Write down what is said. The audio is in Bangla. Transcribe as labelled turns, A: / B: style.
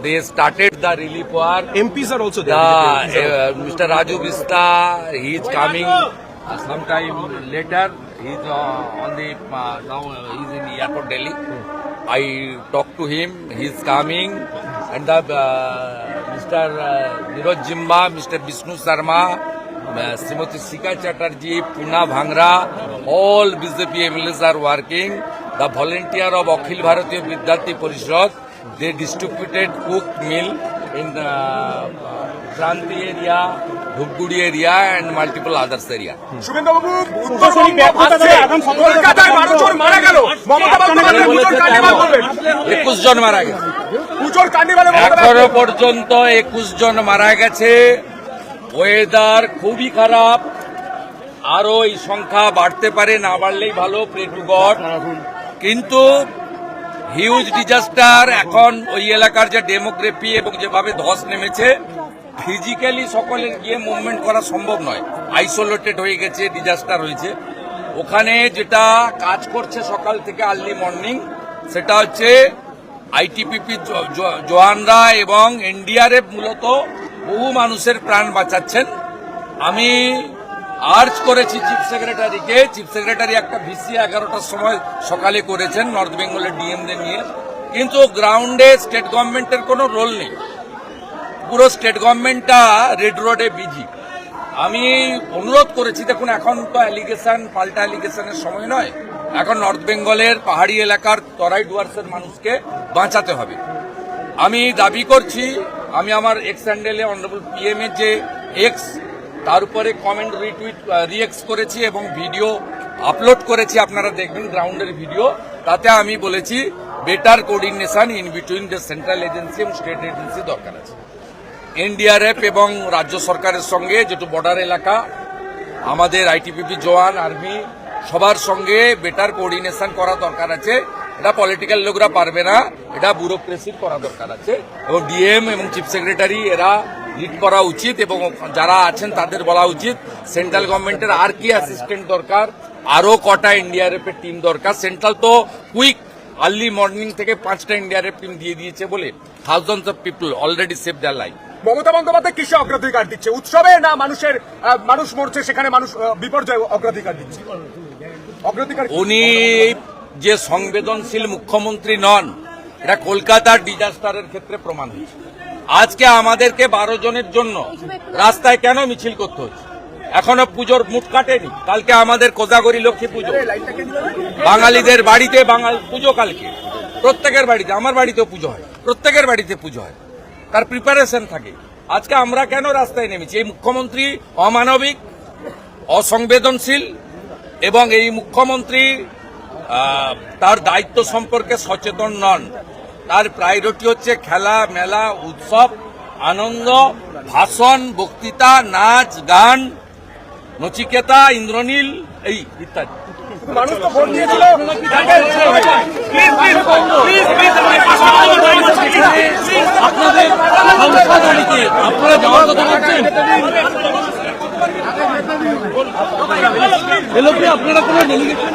A: They started the relief work.
B: MPs are also there.
A: Mr. Raju Vista, he is coming sometime later. He is on the now he is in the airport Delhi. I talked to him. He is coming, and the Mr. Niroj Jimba, Mr. Vishnu Sharma, Srimati Sika Chatterjee, Puna Bhangra, all BJP MLAs are working. The volunteer of Akhil Bharatiya Vidyarthi Parishad, they distributed cooked meal in the Kranti area, Dhupgudi area and multiple others area.
B: Suvendu বাবু উত্তরবঙ্গ আসছে কলকাতায় 12 জন মারা গেল মমতা বন্দ্যোপাধ্যায় পুজোর কার্নিভাল করবেন
A: 21 জন মারা গেছে
B: পুজোর কার্নিভালে
A: এখনো পর্যন্ত 21 জন মারা গেছে ওয়েদার খুবই খারাপ আরো এই সংখ্যা বাড়তে পারে না বাড়লেই ভালো প্রে টু গড কিন্তু হিউজ ডিজাস্টার এখন ওই এলাকার যে ডেমোগ্রাফি এবং যেভাবে ধস নেমেছে ফিজিক্যালি সকলের গিয়ে মুভমেন্ট করা সম্ভব নয় আইসোলেটেড হয়ে গেছে ডিজাস্টার হয়েছে ওখানে যেটা কাজ করছে সকাল থেকে আর্লি মর্নিং সেটা হচ্ছে আইটিপিপি জওয়ানরা এবং এনডিআরএফ মূলত বহু মানুষের প্রাণ বাঁচাচ্ছেন আমি আর্জ করেছি চিফ সেক্রেটারি একটা ভিসি 11টার সময় সকালে করেছেন নর্থ বেঙ্গলের ডিএমদের নিয়ে কিন্তু গ্রাউন্ডে স্টেট গভর্নমেন্টের কোনো রোল নেই পুরো স্টেট গভর্নমেন্টটা রেড রোডে বিজি আমি অনুরোধ করেছি দেখুন এখন তো পাল্টা অ্যালিগেশনের সময় নয় এখন নর্থ বেঙ্গলের পাহাড়ি এলাকার তরাই ডুয়ার্সের মানুষকে বাঁচাতে হবে আমি দাবি করছি আমি আমার এক্স হ্যান্ডেলে অনারেবল পিএম এর যে এক্স তার উপরে কমেন্ট রিএক্স করেছি এবং ভিডিও আপলোড করেছি আপনারা দেখবেন গ্রাউন্ডের ভিডিও তাতে আমি বলেছি better coordination in between the central agency এবং স্টেট এজেন্সি দরকার আছে এনডিআরএফ এবং রাজ্য সরকারের সঙ্গে যেটু বর্ডার এলাকা আমাদের আইটিবিপি জওয়ান আর্মি সবার সঙ্গে বেটার কোঅর্ডিনেশন করা দরকার আছে এটা পলিটিক্যাল লোকরা পারবে না এটা ব্যুরোক্রেসির করা দরকার আছে এবং ডিএম এবং চিফ সেক্রেটারি এরা লিড করা উচিত এবং যারা আছেন তাদের বলা উচিত সেন্ট্রাল গভর্নমেন্টের আর কি অ্যাসিস্ট্যান্ট দরকার আরো কটা এনডিআরএফ এর টিম দরকার সেন্ট্রাল তো কুইক আর্লি মর্নিং থেকে 5টা এনডিআরএফ টিম দিয়ে দিয়েছে বলে thousands of people already save their life
B: Mamata Bandyopadhyay কিসে অগ্রাধিকার দিচ্ছে উৎসবে না মানুষ মরছে সেখানে মানুষ বিপর্যয় অগ্রাধিকার দিচ্ছে অগ্রাধিকার
A: উনি যে সংবেদনশীল মুখ্যমন্ত্রী নন এটা কলকাতার ডিজাস্টারের ক্ষেত্রে প্রমাণ হয়েছে আজকে আমাদেরকে 12 জনের জন্য রাস্তায় কেন মিছিল করতে হচ্ছে এখনো পুজোর মুঠ কাটেনি কালকে আমাদের কোজাগরি লক্ষ্মী পুজো বাঙালিদের বাড়িতে পুজো কালকে প্রত্যেকের বাড়িতে আমার বাড়িতেও পুজো হয় প্রত্যেকের বাড়িতে পুজো হয় তার প্রিপারেশন থাকে আজকে আমরা কেন রাস্তায় নেমেছি এই মুখ্যমন্ত্রী অমানবিক অসংবেদনশীল এবং এই মুখ্যমন্ত্রী তার দায়িত্ব সম্পর্কে সচেতন নন তার প্রায়োরিটি হচ্ছে খেলা মেলা উৎসব আনন্দ ভাষণ বক্তৃতা নাচ গান নচিকেতা ইন্দ্রনীল এই ইত্যাদি
B: মানুষ তো ভোট দিয়েছিল
C: আপনাদের আপনারা যাওয়ার কথা বলছেন এলো কি আপনারা কোনো ডেলিগেশন